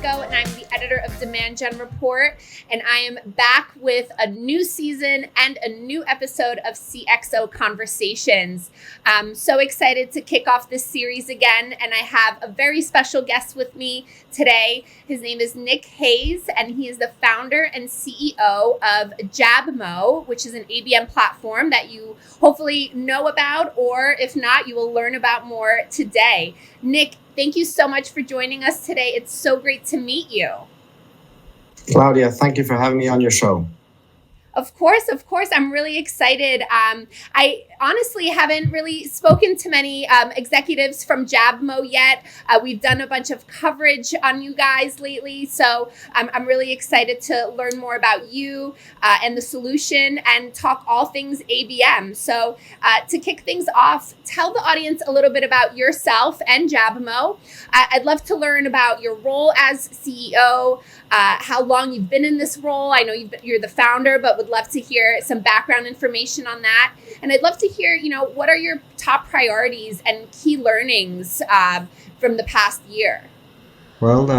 Tirico, and I'm the editor of Demand Gen Report, and I am back with a new season and a new episode of CXO Conversations. I'm so excited to kick off this series again, and I have a very special guest with me today. His name is Nick Hayes, and he is the founder and CEO of Jabmo, which is an ABM platform that you hopefully know about, or if not, you will learn about more today. Nick, thank you so much for joining us today. It's so great to meet you. Klaudia, thank you for having me on your show. Of course. I'm really excited. I honestly haven't really spoken to many executives from Jabmo yet. We've done a bunch of coverage on you guys lately. So I'm really excited to learn more about you and the solution and talk all things ABM. So to kick things off, tell the audience a little bit about yourself and Jabmo. I'd love to learn about your role as CEO, how long you've been in this role. I know you're the founder, but would love to hear some background information on that. And I'd love to hear, what are your top priorities and key learnings from the past year? Well,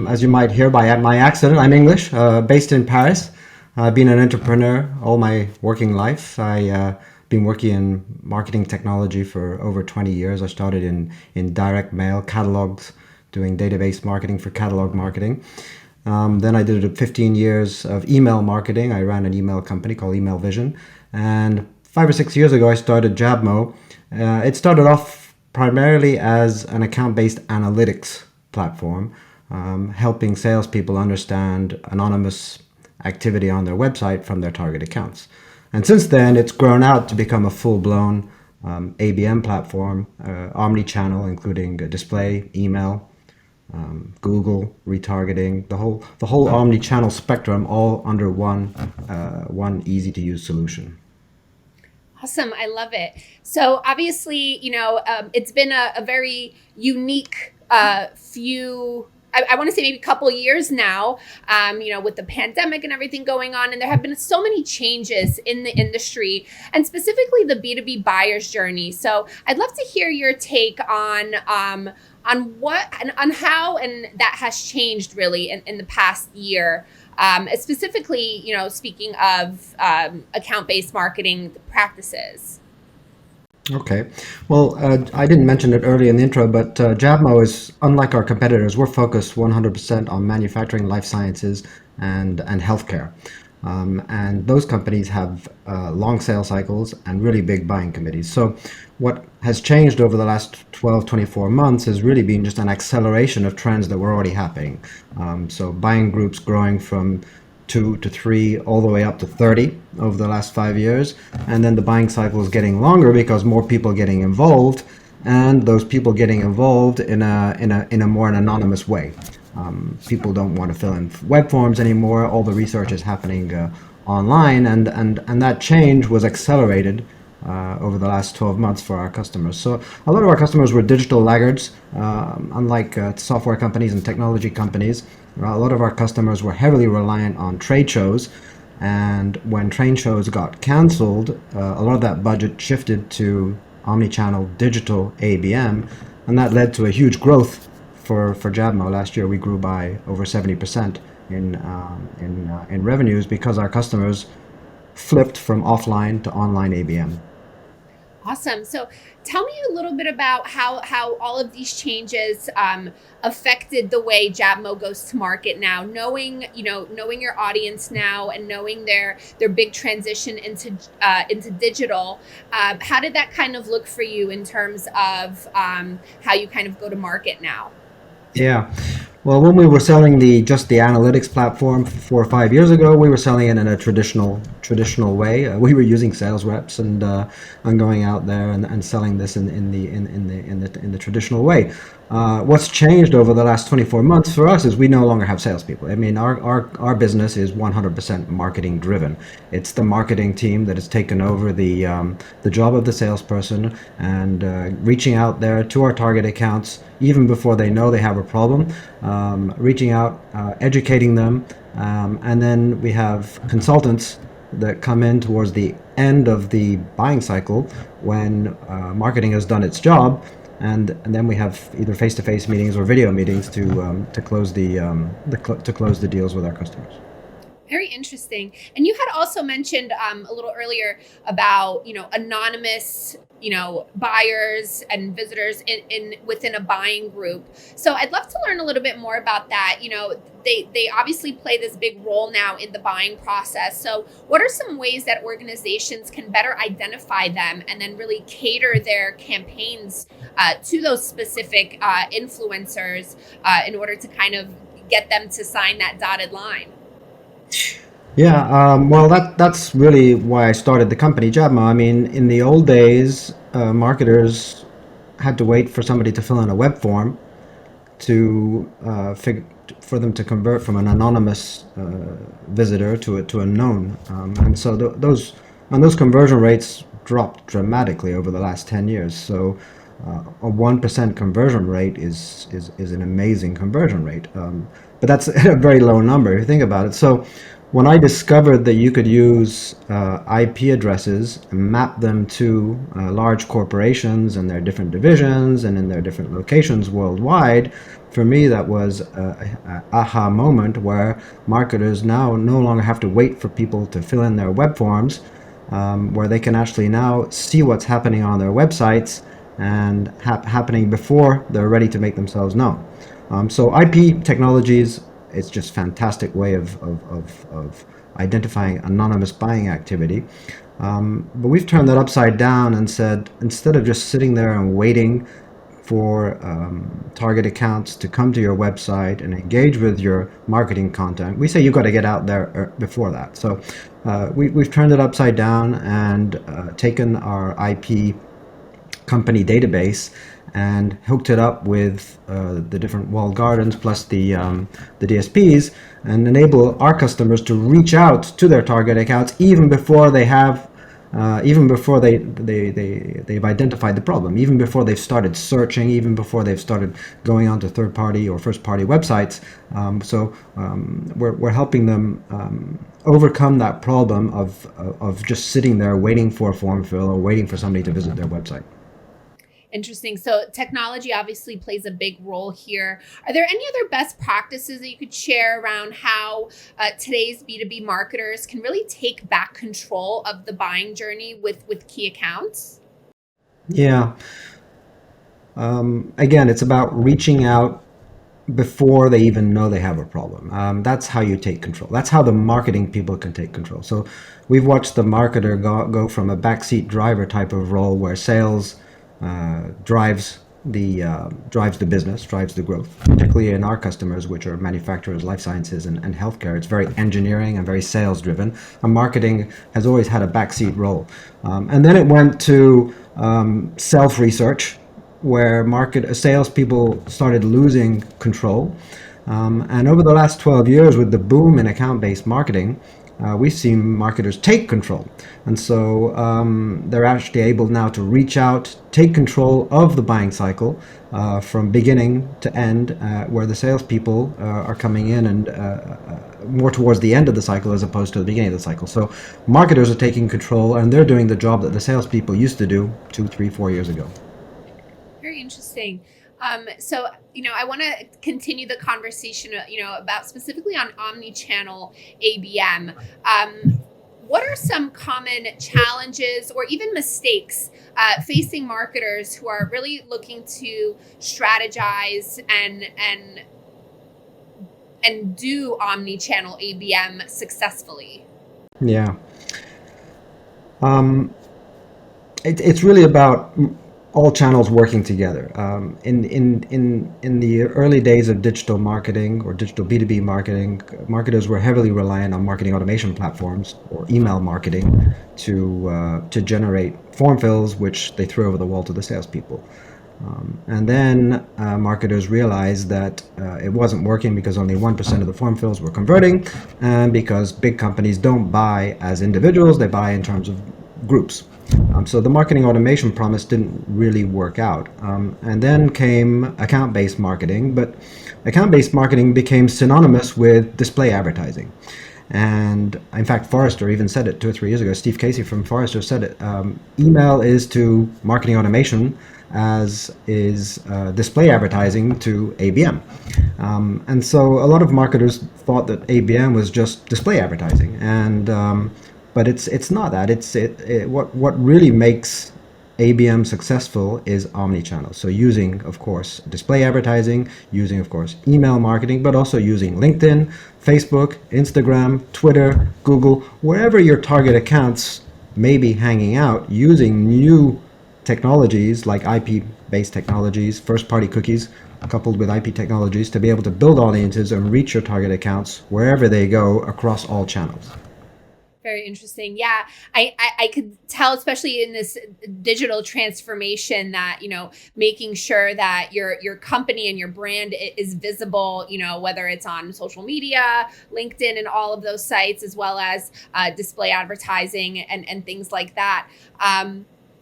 as you might hear by my accent, I'm English, based in Paris. I've been an entrepreneur all my working life. I've been working in marketing technology for over 20 years. I started in direct mail catalogs, doing database marketing for catalog marketing. Then I did 15 years of email marketing. I ran an email company called Email Vision. And 5 or 6 years ago, I started Jabmo. It started off primarily as an account-based analytics platform, helping salespeople understand anonymous activity on their website from their target accounts. And since then, it's grown out to become a full-blown ABM platform, omnichannel, including display, email, Google, retargeting, the whole omni-channel spectrum, all under one easy-to-use solution. Awesome. I love it. So obviously, it's been a very unique few, I want to say maybe a couple years now, with the pandemic and everything going on. And there have been so many changes in the industry and specifically the B2B buyer's journey. So I'd love to hear your take on what and on how and that has changed really in the past year. Specifically, speaking of account-based marketing practices. Okay. Well, I didn't mention it early in the intro, but Jabmo is, unlike our competitors, we're focused 100% on manufacturing, life sciences, and healthcare. And those companies have long sales cycles and really big buying committees. So what has changed over the last 12, 24 months has really been just an acceleration of trends that were already happening. So buying groups growing from 2 to 3 all the way up to 30 over the last 5 years, and then the buying cycle is getting longer because more people are getting involved, and those people getting involved in a more anonymous way. People don't want to fill in web forms anymore. All the research is happening online, and that change was accelerated over the last 12 months for our customers. So a lot of our customers were digital laggards, unlike software companies and technology companies. A lot of our customers were heavily reliant on trade shows, and when trade shows got canceled, a lot of that budget shifted to omnichannel digital ABM, and that led to a huge growth for Jabmo. Last year we grew by over 70% in revenues because our customers flipped from offline to online ABM. Awesome. So tell me a little bit about how all of these changes affected the way Jabmo goes to market now, knowing your audience now and knowing their big transition into digital. How did that kind of look for you in terms of how you kind of go to market now? Yeah. Well, when we were selling just the analytics platform 4 or 5 years ago, we were selling it in a traditional way. We were using sales reps and going out there and selling this in the traditional way. What's changed over the last 24 months for us is we no longer have salespeople. I mean, our business is 100% marketing driven. It's the marketing team that has taken over the job of the salesperson and reaching out there to our target accounts even before they know they have a problem, reaching out, educating them, and then we have consultants that come in towards the end of the buying cycle when marketing has done its job and then we have either face-to-face meetings or video meetings to close to close the deals with our customers. Very interesting. And you had also mentioned a little earlier about, anonymous, buyers and visitors in within a buying group. So I'd love to learn a little bit more about that. They obviously play this big role now in the buying process. So what are some ways that organizations can better identify them and then really cater their campaigns to those specific influencers in order to kind of get them to sign that dotted line? Yeah, well, that's really why I started the company, Jabmo. I mean, in the old days, marketers had to wait for somebody to fill in a web form to for them to convert from an anonymous visitor to a known, and so those conversion rates dropped dramatically over the last 10 years. So a 1% conversion rate is an amazing conversion rate, but that's a very low number if you think about it. So when I discovered that you could use IP addresses and map them to large corporations and their different divisions and in their different locations worldwide, for me that was a aha moment where marketers now no longer have to wait for people to fill in their web forms, where they can actually now see what's happening on their websites and happening before they're ready to make themselves known. So IP technologies, it's just fantastic way of identifying anonymous buying activity. But we've turned that upside down and said, instead of just sitting there and waiting for target accounts to come to your website and engage with your marketing content, we say you've got to get out there before that. So we've turned it upside down and taken our IP company database and hooked it up with the different walled gardens plus the DSPs, and enable our customers to reach out to their target accounts even before they have, even before they've identified the problem, even before they've started searching, even before they've started going onto third-party or first-party websites. So we're helping them overcome that problem of just sitting there waiting for a form fill or waiting for somebody to visit their website. Interesting. So technology obviously plays a big role here. Are there any other best practices that you could share around how today's B2B marketers can really take back control of the buying journey with key accounts? Yeah. Again, it's about reaching out before they even know they have a problem. That's how you take control. That's how the marketing people can take control. So we've watched the marketer go from a backseat driver type of role where sales drives the business, drives the growth, particularly in our customers, which are manufacturers, life sciences, and healthcare. It's very engineering and very sales driven. And marketing has always had a backseat role. And then it went to self-research, where salespeople started losing control. And over the last 12 years, with the boom in account-based marketing, we've seen marketers take control. And so they're actually able now to reach out, take control of the buying cycle from beginning to end, where the salespeople are coming in and more towards the end of the cycle as opposed to the beginning of the cycle. So marketers are taking control, and they're doing the job that the salespeople used to do 2, 3, 4 years ago. Very interesting. So, I want to continue the conversation, about specifically on omnichannel ABM. What are some common challenges or even mistakes facing marketers who are really looking to strategize and do omnichannel ABM successfully? Yeah. It's really about all channels working together. In the early days of digital marketing or digital B2B marketing, marketers were heavily reliant on marketing automation platforms or email marketing to generate form fills, which they threw over the wall to the salespeople. And then marketers realized that it wasn't working because only 1% of the form fills were converting, and because big companies don't buy as individuals, they buy in terms of groups. So the marketing automation promise didn't really work out. And then came account-based marketing, but account-based marketing became synonymous with display advertising. And in fact, Forrester even said it 2 or 3 years ago. Steve Casey from Forrester said it. Email is to marketing automation as is display advertising to ABM. And so a lot of marketers thought that ABM was just display advertising, and but it's not that. What really makes ABM successful is omnichannel. So using, of course, display advertising, using, of course, email marketing, but also using LinkedIn, Facebook, Instagram, Twitter, Google, wherever your target accounts may be hanging out, using new technologies like IP-based technologies, first-party cookies, coupled with IP technologies to be able to build audiences and reach your target accounts wherever they go across all channels. Very interesting. Yeah, I could tell, especially in this digital transformation, that, you know, making sure that your company and your brand is visible, you know, whether it's on social media, LinkedIn, and all of those sites, as well as display advertising and things like that.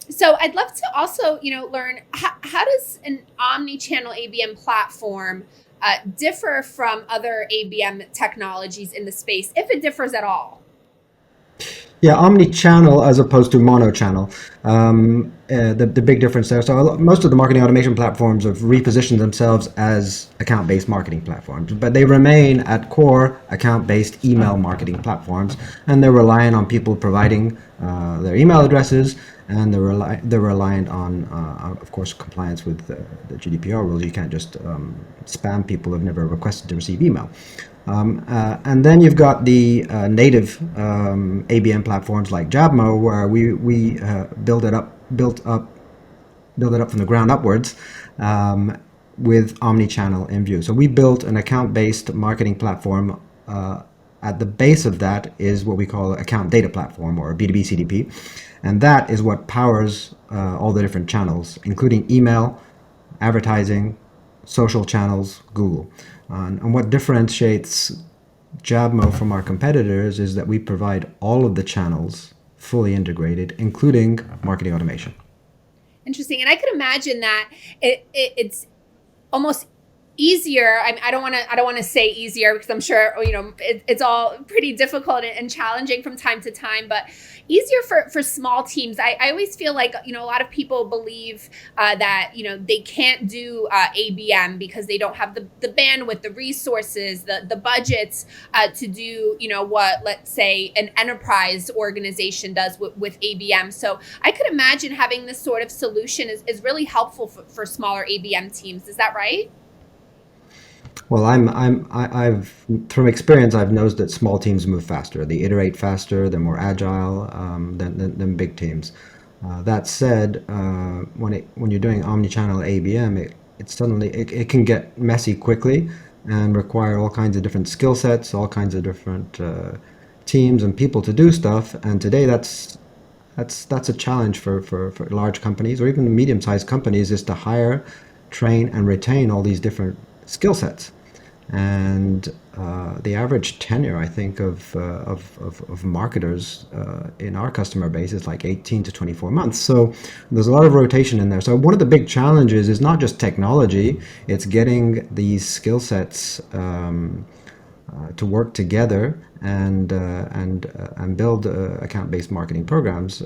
So I'd love to also, you know, learn how does an omni-channel ABM platform differ from other ABM technologies in the space, if it differs at all? Yeah, omni-channel as opposed to mono-channel. The big difference there. So most of the marketing automation platforms have repositioned themselves as account-based marketing platforms, but they remain at core account-based email marketing platforms, and they're reliant on people providing their email addresses, and they're reliant on, of course, compliance with the GDPR rules. You can't just spam people who've never requested to receive email. And then you've got the native ABM platforms like Jabmo, where we built it up from the ground upwards with omni-channel in view. So we built an account-based marketing platform. At the base of that is what we call account data platform, or B2B CDP, and that is what powers all the different channels, including email, advertising, social channels, Google. And what differentiates Jabmo from our competitors is that we provide all of the channels fully integrated, including marketing automation. Interesting. And I could imagine that it's almost easier. I don't want to say easier, because I'm sure, you know, it's all pretty difficult and challenging from time to time, but easier for small teams. I always feel like, you know, a lot of people believe that, you know, they can't do ABM because they don't have the bandwidth, the resources, the budgets to do, you know, what, let's say, an enterprise organization does with ABM. So I could imagine having this sort of solution is really helpful for smaller ABM teams. Is that right? Well, I've from experience, I've noticed that small teams move faster. They iterate faster. They're more agile than big teams. That said, when you're doing omnichannel ABM, it can get messy quickly and require all kinds of different skill sets, all kinds of different teams and people to do stuff. And today, that's a challenge for large companies or even medium-sized companies, is to hire, train, and retain all these different skill sets. And the average tenure, I think, of marketers in our customer base is like 18 to 24 months. So there's a lot of rotation in there. So one of the big challenges is not just technology; it's getting these skill sets to work together and build account-based marketing programs.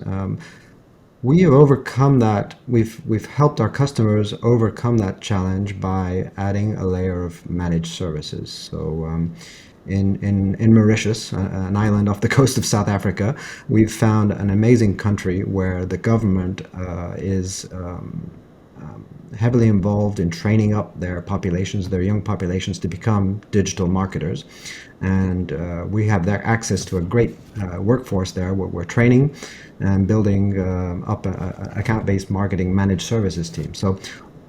We have overcome that. We've helped our customers overcome that challenge by adding a layer of managed services. So in Mauritius, an island off the coast of South Africa, we've found an amazing country where the government is heavily involved in training up their populations, their young populations, to become digital marketers. And we have their access to a great workforce there. We're training and building up an account-based marketing managed services team. So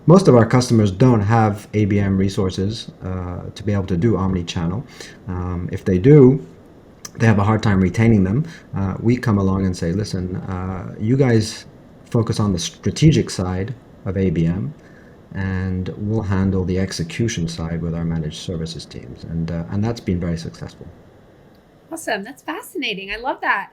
most of our customers don't have ABM resources to be able to do omni-channel. If they do, they have a hard time retaining them. We come along and say, listen, you guys focus on the strategic side of ABM, and we'll handle the execution side with our managed services teams. And that's been very successful. Awesome. That's fascinating. I love that.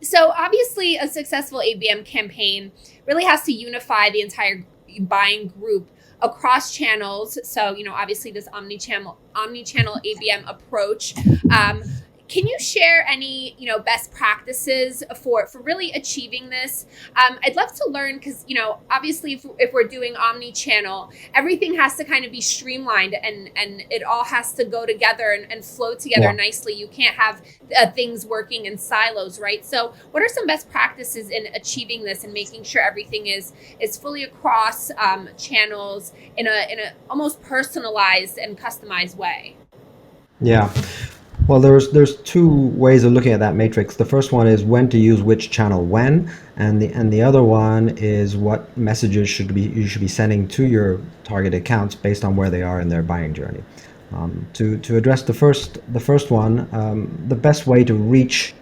So obviously a successful ABM campaign really has to unify the entire buying group across channels. So, you know, obviously this omni-channel ABM approach. Can you share any, best practices for really achieving this? I'd love to learn because, obviously if we're doing omni-channel, everything has to kind of be streamlined and it all has to go together and flow together nicely. You can't have things working in silos, right? So what are some best practices in achieving this and making sure everything is fully across channels in a almost personalized and customized way? Yeah. Well, there's two ways of looking at that matrix. The first one is when to use which channel when, and the other one is what messages you should be sending to your target accounts based on where they are in their buying journey. To address the first one, the best way to reach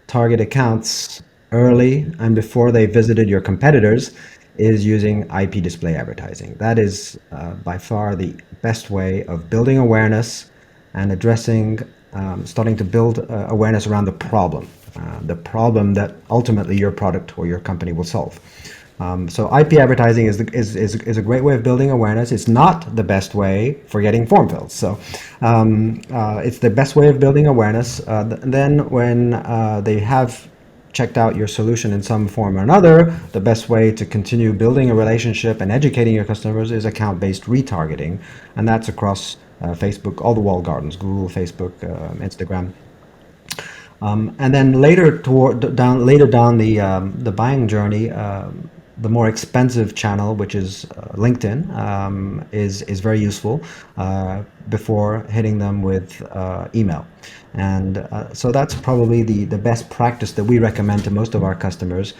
target accounts early and before they visited your competitors is using IP display advertising. That is by far the best way of building awareness and starting to build awareness around the problem that ultimately your product or your company will solve. So IP advertising is a great way of building awareness. It's not the best way for getting form fills. So it's the best way of building awareness. Then when they have checked out your solution in some form or another, the best way to continue building a relationship and educating your customers is account-based retargeting, and that's across Facebook, all the walled gardens, Google, Facebook, Instagram. And then later down the buying journey, the more expensive channel, which is LinkedIn, is very useful before hitting them with email. And so that's probably the best practice that we recommend to most of our customers,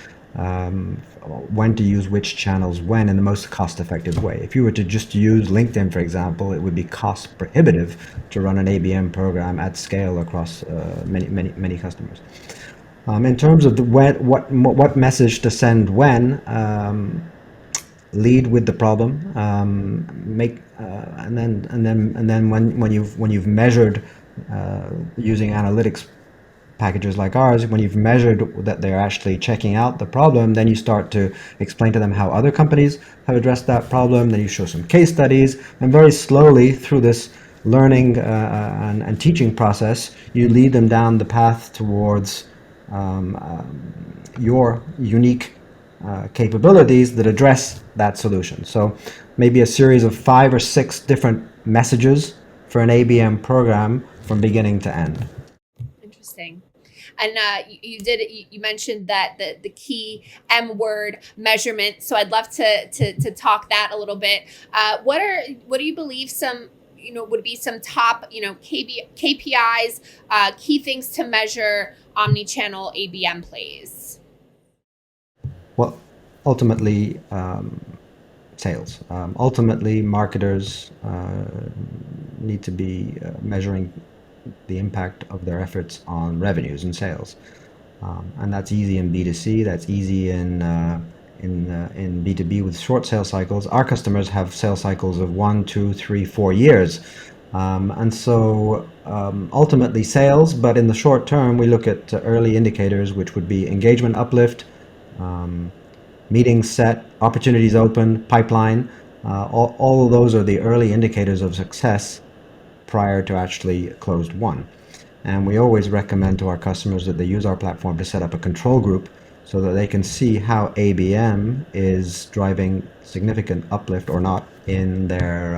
when to use which channels when in the most cost-effective way. If you were to just use LinkedIn, for example, it would be cost prohibitive to run an ABM program at scale across many customers. In terms of what message to send when, lead with the problem, and then when you've measured using analytics packages like ours, when you've measured that they're actually checking out the problem, then you start to explain to them how other companies have addressed that problem. Then you show some case studies, and very slowly through this learning and teaching process, you lead them down the path towards your unique capabilities that address that solution. So maybe a series of 5 or 6 different messages for an ABM program from beginning to end. Interesting. And you mentioned that the key M word, measurement. So I'd love to talk that a little bit. What do you believe some would be some top KPIs, key things to measure omnichannel ABM plays? Well, ultimately, sales. Ultimately, marketers need to be measuring the impact of their efforts on revenues and sales, and that's easy in B2C. That's easy in B2B with short sales cycles. Our customers have sales cycles of 1, 2, 3, 4 years, and so ultimately sales. But in the short term, we look at early indicators, which would be engagement uplift, meetings set, opportunities open, pipeline. All of those are the early indicators of success prior to actually closed won. And we always recommend to our customers that they use our platform to set up a control group so that they can see how ABM is driving significant uplift or not in their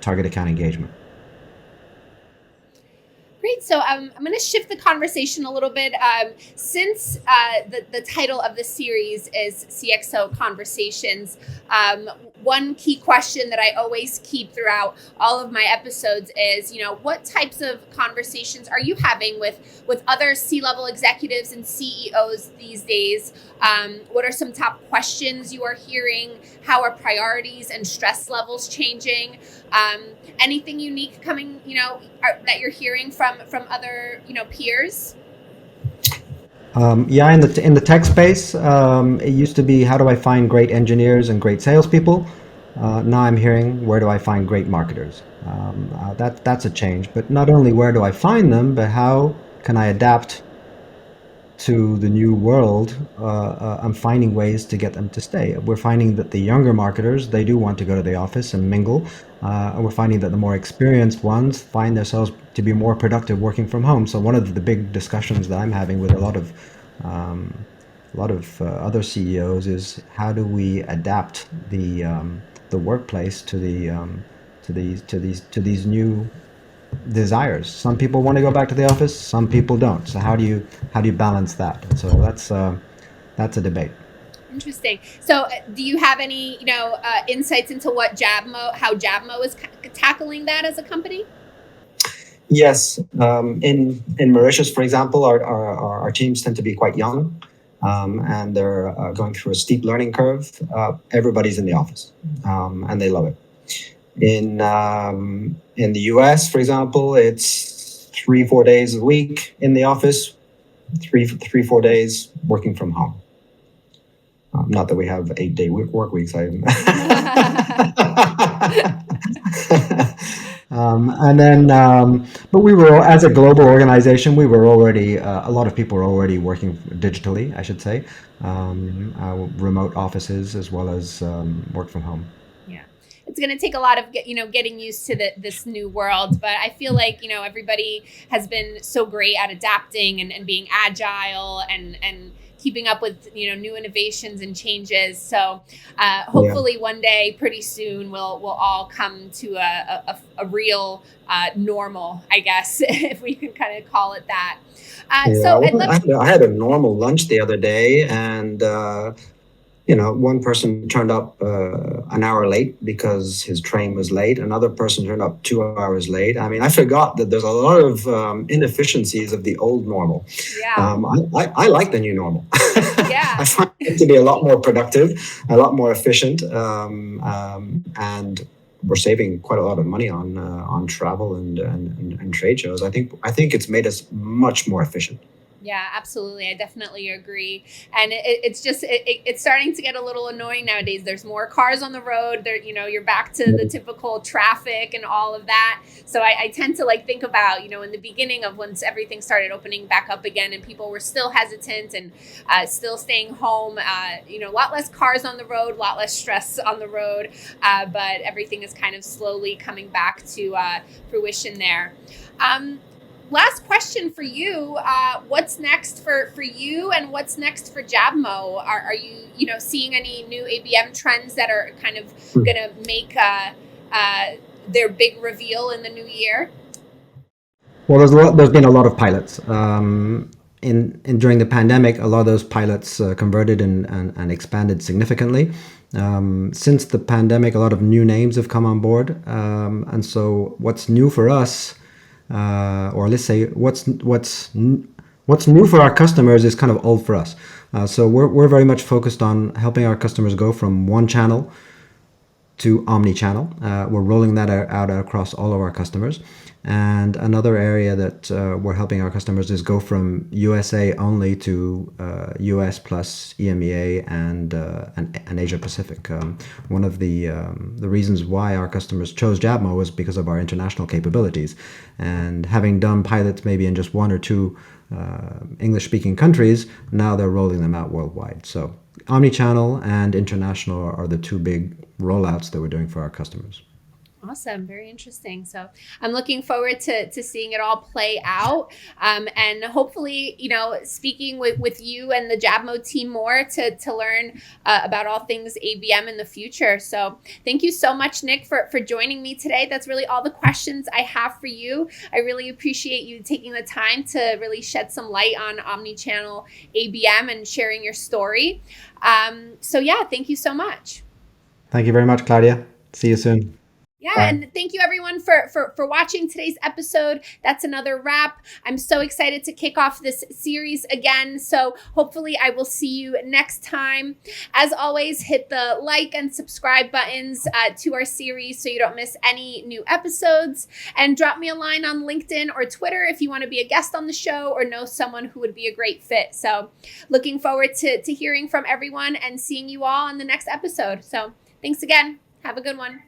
target account engagement. Great. So I'm going to shift the conversation a little bit. Since the title of the series is CXO Conversations, one key question that I always keep throughout all of my episodes is, what types of conversations are you having with other C-level executives and CEOs these days? What are some top questions you are hearing? How are priorities and stress levels changing? Anything unique coming, that you're hearing from other, peers? Yeah, in the tech space, it used to be how do I find great engineers and great salespeople. Now I'm hearing where do I find great marketers. That's a change. But not only where do I find them, but how can I adapt to the new world, I'm finding ways to get them to stay. We're finding that the younger marketers, they do want to go to the office and mingle. And we're finding that the more experienced ones find themselves to be more productive working from home. So one of the big discussions that I'm having with other CEOs is how do we adapt the workplace to these new desires. Some people want to go back to the office, some people don't. So how do you balance that? And so that's a debate. Interesting. So, do you have any, insights into how Jabmo is tackling that as a company? Yes. In Mauritius, for example, our teams tend to be quite young, and they're going through a steep learning curve. Everybody's in the office, and they love it. In the US, for example, it's 3-4 days a week in the office, 4 days working from home. Not that we have 8-day work weeks. But we were, as a global organization, we were already, a lot of people were already working digitally, I should say, remote offices as well as work from home. Yeah. It's going to take a lot of, getting used to this new world. But I feel like, everybody has been so great at adapting and being agile and keeping up with, new innovations and changes. So hopefully one day, pretty soon, we'll all come to a real normal, I guess, if we can kind of call it that. I had a normal lunch the other day, and one person turned up an hour late because his train was late. Another person turned up 2 hours late. I mean, I forgot that there's a lot of inefficiencies of the old normal. Yeah. I like the new normal. Yeah. I find it to be a lot more productive, a lot more efficient, and we're saving quite a lot of money on travel and trade shows. I think it's made us much more efficient. Yeah, absolutely. I definitely agree. And it's starting to get a little annoying nowadays. There's more cars on the road. You're back to the typical traffic and all of that. So I tend to think about, in the beginning of once everything started opening back up again and people were still hesitant and still staying home, a lot less cars on the road, a lot less stress on the road. But everything is kind of slowly coming back to fruition there. Last question for you. What's next for you and what's next for Jabmo? Are you, seeing any new ABM trends that are kind of going to make their big reveal in the new year? Well, there's been a lot of pilots. During the pandemic, a lot of those pilots converted and expanded significantly. Since the pandemic, a lot of new names have come on board. And so what's new for us, or let's say what's new for our customers is kind of old for us. So we're very much focused on helping our customers go from one channel to omnichannel. We're rolling that out across all of our customers. And another area that we're helping our customers is go from USA only to US plus EMEA and Asia Pacific. One of the reasons why our customers chose Jabmo was because of our international capabilities. And having done pilots maybe in just 1 or 2 English-speaking countries, now they're rolling them out worldwide. So omnichannel and international are the 2 big rollouts that we're doing for our customers. Awesome. Very interesting. So I'm looking forward to seeing it all play out. And hopefully, speaking with you and the Jabmo team more to learn about all things ABM in the future. So thank you so much, Nick, for joining me today. That's really all the questions I have for you. I really appreciate you taking the time to really shed some light on Omnichannel ABM and sharing your story. So yeah, thank you so much. Thank you very much, Klaudia. See you soon. Yeah, bye. And thank you everyone for watching today's episode. That's another wrap. I'm so excited to kick off this series again. So hopefully I will see you next time. As always, hit the like and subscribe buttons to our series so you don't miss any new episodes. And drop me a line on LinkedIn or Twitter if you want to be a guest on the show or know someone who would be a great fit. So looking forward to hearing from everyone and seeing you all on the next episode. So thanks again. Have a good one.